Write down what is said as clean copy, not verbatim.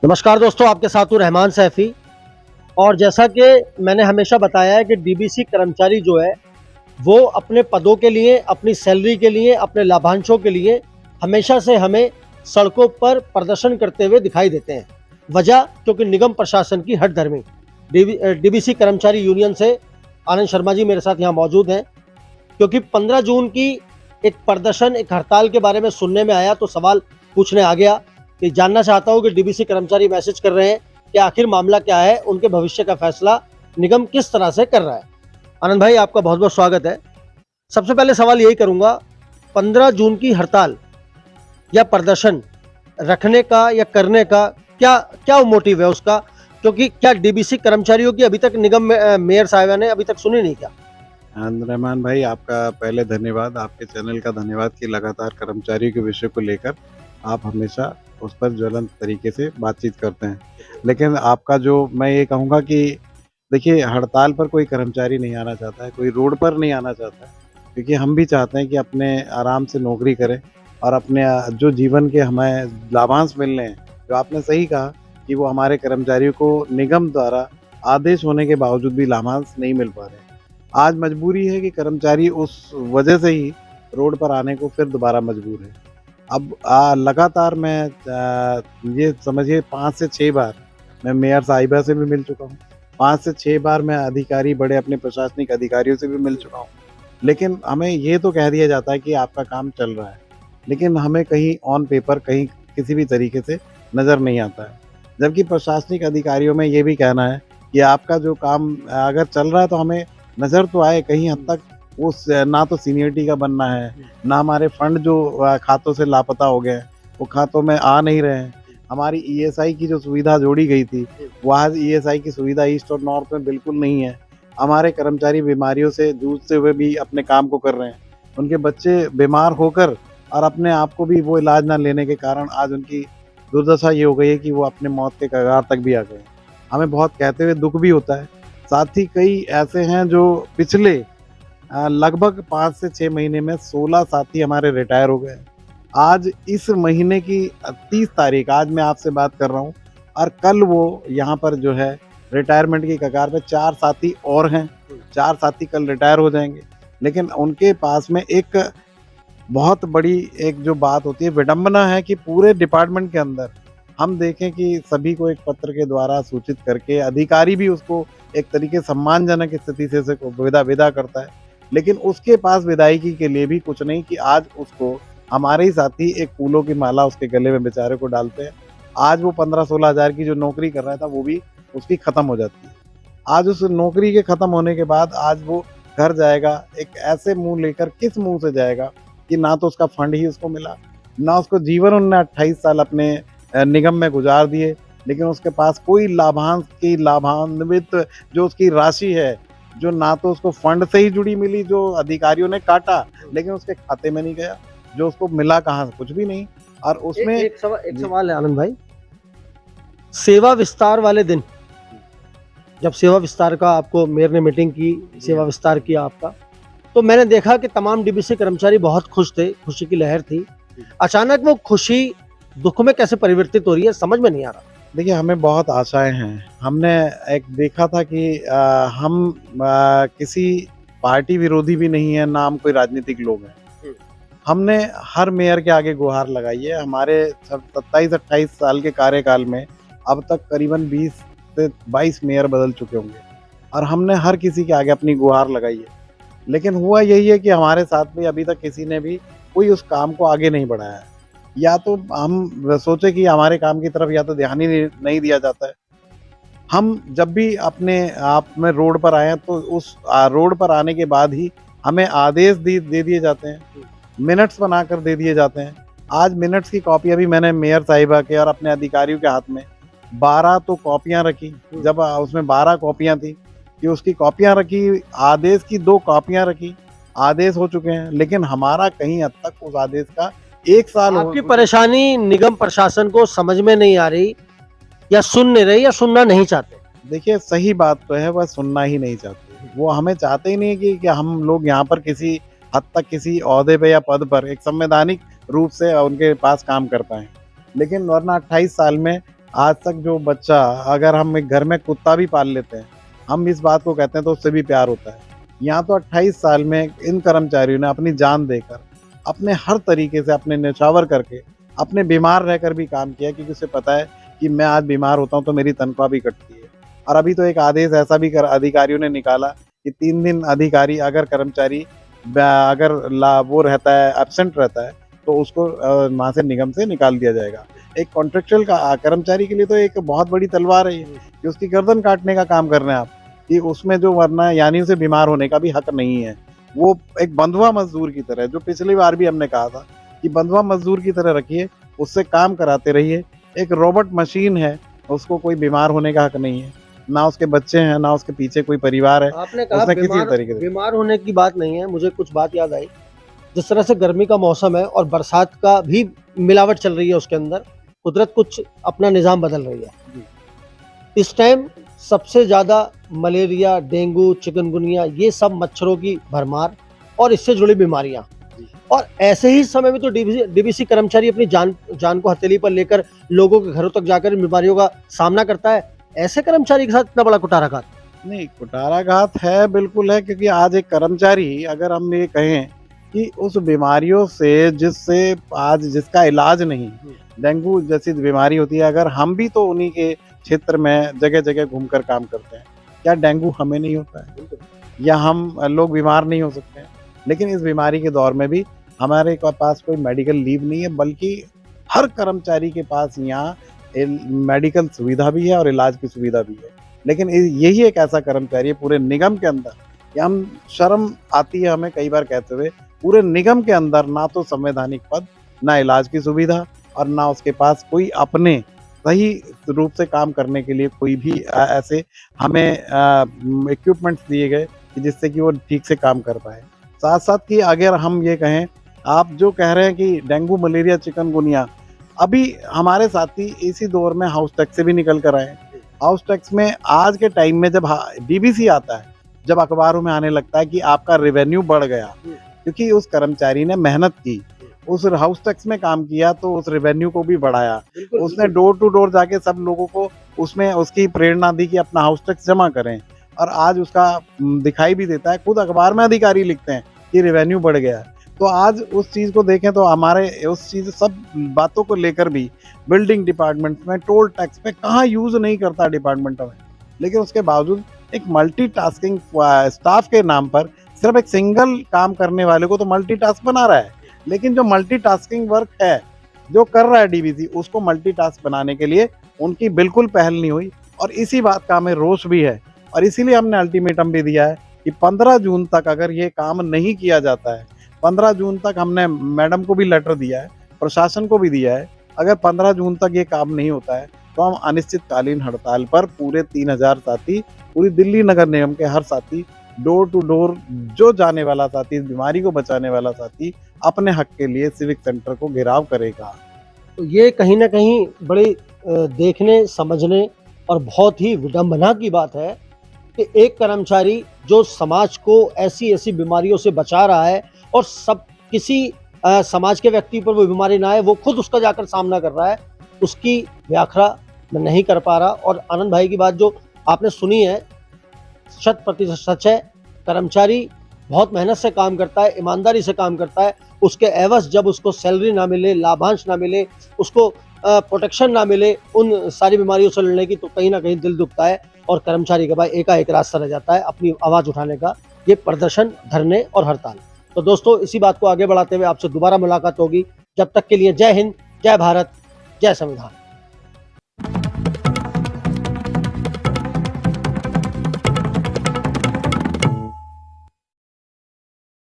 नमस्कार दोस्तों, आपके साथ हूँ रहमान सैफी। और जैसा कि मैंने हमेशा बताया है कि डीबीसी कर्मचारी जो है वो अपने पदों के लिए, अपनी सैलरी के लिए, अपने लाभांशों के लिए हमेशा से हमें सड़कों पर प्रदर्शन करते हुए दिखाई देते हैं। वजह क्योंकि निगम प्रशासन की हठधर्मी। डीबीसी कर्मचारी यूनियन से आनंद शर्मा जी मेरे साथ यहाँ मौजूद हैं। क्योंकि 15 जून की एक प्रदर्शन, एक हड़ताल के बारे में सुनने में आया तो सवाल पूछने आ गया कि जानना चाहता हूँ कि डीबीसी कर्मचारी मैसेज कर रहे हैं कि आखिर मामला क्या है, उनके भविष्य का फैसला निगम किस तरह से कर रहा है। आनंद भाई, आपका बहुत बहुत स्वागत है। सबसे पहले सवाल यही करूंगा, 15 जून की हड़ताल या प्रदर्शन रखने का या करने का क्या क्या मोटिव है उसका? क्योंकि क्या डीबीसी कर्मचारियों की अभी तक निगम में मेयर साहिबा ने अभी तक सुनी नहीं क्या? रहमान भाई, आपका पहले धन्यवाद, आपके चैनल का धन्यवाद कि लगातार कर्मचारियों के विषय को लेकर आप हमेशा उस पर ज्वलंत तरीके से बातचीत करते हैं। लेकिन आपका जो मैं ये कहूँगा कि देखिए, हड़ताल पर कोई कर्मचारी नहीं आना चाहता है, कोई रोड पर नहीं आना चाहता है, क्योंकि हम भी चाहते हैं कि अपने आराम से नौकरी करें और अपने जो जीवन के हमें लाभांश मिलने हैं, जो आपने सही कहा कि वो हमारे कर्मचारियों को निगम द्वारा आदेश होने के बावजूद भी लाभांश नहीं मिल पा रहे हैं। आज मजबूरी है कि कर्मचारी उस वजह से ही रोड पर आने को फिर दोबारा मजबूर है। अब लगातार मैं ये समझिए 5 से 6 बार मैं मेयर साहिबा से भी मिल चुका हूँ। 5 से 6 बार मैं अधिकारी, बड़े अपने प्रशासनिक अधिकारियों से भी मिल चुका हूँ। लेकिन हमें ये तो कह दिया जाता है कि आपका काम चल रहा है, लेकिन हमें कहीं ऑन पेपर कहीं किसी भी तरीके से नज़र नहीं आता है। जबकि प्रशासनिक अधिकारियों में ये भी कहना है कि आपका जो काम अगर चल रहा है तो हमें नज़र तो आए कहीं हद तक। उस ना तो सीनियरिटी का बनना है, ना हमारे फंड जो खातों से लापता हो गए हैं, वो खातों में आ नहीं रहे हैं। हमारी ईएसआई की जो सुविधा जोड़ी गई थी, वहाँ ईएसआई की सुविधा ईस्ट और नॉर्थ में बिल्कुल नहीं है। हमारे कर्मचारी बीमारियों से जूझते हुए भी अपने काम को कर रहे हैं। उनके बच्चे बीमार होकर और अपने आप को भी वो इलाज ना लेने के कारण आज उनकी दुर्दशा ये हो गई है कि वो अपने मौत के कगार तक भी आ गए। हमें बहुत कहते हुए दुःख भी होता है। साथ ही कई ऐसे हैं जो पिछले लगभग 5 से 6 महीने में 16 साथी हमारे रिटायर हो गए। आज इस महीने की 30 तारीख, आज मैं आपसे बात कर रहा हूँ, और कल वो यहाँ पर जो है रिटायरमेंट की कगार पे 4 साथी और हैं। 4 साथी कल रिटायर हो जाएंगे। लेकिन उनके पास में एक बहुत बड़ी एक जो बात होती है, विडंबना है कि पूरे डिपार्टमेंट के अंदर हम देखें कि सभी को एक पत्र के द्वारा सूचित करके अधिकारी भी उसको एक तरीके सम्मानजनक स्थिति से विदा करता है, लेकिन उसके पास विदायगी के लिए भी कुछ नहीं कि आज उसको हमारे ही साथी एक फूलों की माला उसके गले में बेचारे को डालते हैं। आज वो 15-16 हज़ार की जो नौकरी कर रहा था वो भी उसकी ख़त्म हो जाती है। आज उस नौकरी के ख़त्म होने के बाद आज वो घर जाएगा, एक ऐसे मुँह लेकर किस मुँह से जाएगा कि ना तो उसका फंड ही उसको मिला, ना उसको जीवन उन्होंने 28 साल अपने निगम में गुजार दिए, लेकिन उसके पास कोई लाभान्वित जो उसकी राशि है, जो ना तो उसको फंड से ही जुड़ी मिली, जो अधिकारियों ने काटा, लेकिन उसके खाते में नहीं गया, जो उसको मिला कहाँ से, कुछ भी नहीं। और उसमें एक सवाल है आनंद भाई। सेवा विस्तार वाले दिन, जब सेवा विस्तार का आपको मेयर ने मीटिंग की, सेवा विस्तार किया आपका, तो मैंने देखा कि तमाम डीबीसी कर्मचारी बहुत खुश थे, खुशी की लहर थी। अचानक वो खुशी दुख में कैसे परिवर्तित हो रही है, समझ में नहीं आ रहा। देखिए, हमें बहुत आशाएं हैं। हमने एक देखा था कि हम किसी पार्टी विरोधी भी नहीं है, ना हम कोई राजनीतिक लोग हैं। हमने हर मेयर के आगे गुहार लगाई है। हमारे 27-28 साल के कार्यकाल में अब तक करीबन 20 से 22 मेयर बदल चुके होंगे, और हमने हर किसी के आगे अपनी गुहार लगाई है। लेकिन हुआ यही है कि हमारे साथ में अभी तक किसी ने भी कोई उस काम को आगे नहीं बढ़ाया है। या तो हम सोचे कि हमारे काम की तरफ या तो ध्यान ही नहीं दिया जाता है। हम जब भी अपने आप में रोड पर आए हैं तो उस रोड पर आने के बाद ही हमें आदेश दे दिए जाते हैं, मिनट्स बनाकर दे दिए जाते हैं। आज मिनट्स की कॉपी अभी मैंने मेयर साहिबा के और अपने अधिकारियों के हाथ में 12 तो कॉपियां रखी, जब उसमें 12 कॉपियां थी कि उसकी कॉपियां रखी, आदेश की 2 कॉपियां रखी। आदेश हो चुके हैं, लेकिन हमारा कहीं हद तक उस आदेश का 1 साल आपकी परेशानी निगम प्रशासन को समझ में नहीं आ रही, या सुन नहीं रही, या सुनना नहीं चाहते? देखिए, सही बात तो है, वह सुनना ही नहीं चाहते। वो हमें चाहते ही नहीं कि हम लोग यहाँ पर किसी हद तक किसी ओहदे पे या पद पर एक संवैधानिक रूप से उनके पास काम कर पाएँ। लेकिन वरना 28 साल में आज तक जो बच्चा, अगर हम एक घर में कुत्ता भी पाल लेते हैं, हम इस बात को कहते हैं तो उससे भी प्यार होता है। यहाँ तो 28 साल में इन कर्मचारियों ने अपनी जान देकर, अपने हर तरीके से, अपने न्यौछावर करके, अपने बीमार रहकर भी काम किया, क्योंकि उसे पता है कि मैं आज बीमार होता हूँ तो मेरी तनख्वाह भी कटती है। और अभी तो एक आदेश ऐसा भी अधिकारियों ने निकाला कि 3 दिन अधिकारी अगर कर्मचारी अगर वो रहता है, एब्सेंट रहता है, तो उसको वहाँ से निगम से निकाल दिया जाएगा। एक कॉन्ट्रेक्चुअल का कर्मचारी के लिए तो एक बहुत बड़ी तलवार है ये, कि उसकी गर्दन काटने का काम कर रहे हैं आप, कि उसमें जो वरना यानी उसे बीमार होने का भी हक नहीं है। वो एक बंधुआ मजदूर की तरह, जो पिछली बार भी हमने कहा था कि बंधुआ मजदूर की तरह रखिए, उससे काम कराते रहिए। एक रोबोट मशीन है, उसको कोई बीमार होने का हक नहीं है, ना उसके बच्चे हैं, ना उसके पीछे कोई परिवार है। आपने कहा उसने किसी तरीके से बीमार होने की बात नहीं है, मुझे कुछ बात याद आई। जिस तरह से गर्मी का मौसम है और बरसात का भी मिलावट चल रही है, उसके अंदर कुदरत कुछ अपना निज़ाम बदल रही है। इस टाइम सबसे ज़्यादा मलेरिया, डेंगू, चिकनगुनिया, ये सब मच्छरों की भरमार और इससे जुड़ी बीमारियां। और ऐसे ही समय में तो डीबीसी कर्मचारी अपनी जान को हथेली पर लेकर लोगों के घरों तक जाकर इन बीमारियों का सामना करता है। ऐसे कर्मचारी के साथ इतना बड़ा कुटाराघात नहीं, कुटाराघात है, बिल्कुल है, क्योंकि आज एक कर्मचारी, अगर हम ये कहें कि उस बीमारियों से जिससे आज जिसका इलाज नहीं, डेंगू जैसी बीमारी होती है, अगर हम भी तो उन्हीं के क्षेत्र में जगह जगह घूमकर काम करते हैं, क्या डेंगू हमें नहीं होता है? या हम लोग बीमार नहीं हो सकते हैं? लेकिन इस बीमारी के दौर में भी हमारे पास कोई मेडिकल लीव नहीं है, बल्कि हर कर्मचारी के पास यहाँ मेडिकल सुविधा भी है और इलाज की सुविधा भी है। लेकिन यही एक ऐसा कर्मचारी है पूरे निगम के अंदर, कि हम शर्म आती है हमें कई बार कहते हुए, पूरे निगम के अंदर ना तो संवैधानिक पद, ना इलाज की सुविधा, और ना उसके पास कोई अपने सही रूप से काम करने के लिए कोई भी ऐसे हमें इक्विपमेंट्स दिए गए कि जिससे कि वो ठीक से काम कर पाए। साथ साथ कि अगर हम ये कहें, आप जो कह रहे हैं कि डेंगू, मलेरिया, चिकनगुनिया, अभी हमारे साथी इसी दौर में हाउस टैक्स से भी निकल कर आए। हाउस टैक्स में आज के टाइम में जब डीबीसी आता है, जब अखबारों में आने लगता है कि आपका रेवेन्यू बढ़ गया, क्योंकि उस कर्मचारी ने मेहनत की, उस हाउस टैक्स में काम किया, तो उस रेवेन्यू को भी बढ़ाया। उसने डोर टू डोर जाके सब लोगों को उसमें उसकी प्रेरणा दी कि अपना हाउस टैक्स जमा करें, और आज उसका दिखाई भी देता है, खुद अखबार में अधिकारी लिखते हैं कि रेवेन्यू बढ़ गया। तो आज उस चीज़ को देखें तो हमारे उस चीज़ सब बातों को लेकर भी बिल्डिंग डिपार्टमेंट में, टोल टैक्स में कहाँ यूज़ नहीं करता डिपार्टमेंट में, लेकिन उसके बावजूद एक मल्टीटास्किंग स्टाफ के नाम पर सिर्फ एक सिंगल काम करने वाले को तो मल्टीटास्क बना रहा है। लेकिन जो मल्टीटास्किंग वर्क है जो कर रहा है डीबीसी, उसको मल्टीटास्क बनाने के लिए उनकी बिल्कुल पहल नहीं हुई, और इसी बात का हमें रोष भी है। और इसीलिए हमने अल्टीमेटम भी दिया है कि 15 जून तक अगर ये काम नहीं किया जाता है, 15 जून तक हमने मैडम को भी लेटर दिया है, प्रशासन को भी दिया है, अगर 15 जून तक ये काम नहीं होता है तो हम अनिश्चितकालीन हड़ताल पर पूरे 3000 साथी, पूरी दिल्ली नगर निगम के हर साथी, डोर टू डोर जो जाने वाला साथी, इस बीमारी को बचाने वाला साथी, अपने हक के लिए सिविक सेंटर को घेराव करेगा। तो ये कहीं ना कहीं बड़ी देखने, समझने और बहुत ही विडंबना की बात है कि एक कर्मचारी जो समाज को ऐसी ऐसी बीमारियों से बचा रहा है, और सब किसी समाज के व्यक्ति पर वो बीमारी ना आए, वो खुद उसका जाकर सामना कर रहा है, उसकी व्याख्या मैं नहीं कर पा रहा। और आनंद भाई की बात जो आपने सुनी है 100% सच है। कर्मचारी बहुत मेहनत से काम करता है, ईमानदारी से काम करता है, उसके एवज जब उसको सैलरी ना मिले, लाभांश ना मिले, उसको प्रोटेक्शन ना मिले उन सारी बीमारियों से लड़ने की, तो कहीं ना कहीं दिल दुखता है, और कर्मचारी के भाई एकाएक रास्ता रह जाता है अपनी आवाज़ उठाने का, ये प्रदर्शन, धरने और हड़ताल। तो दोस्तों, इसी बात को आगे बढ़ाते हुए आपसे दोबारा मुलाकात होगी। जब तक के लिए जय हिंद, जय भारत, जय संविधान।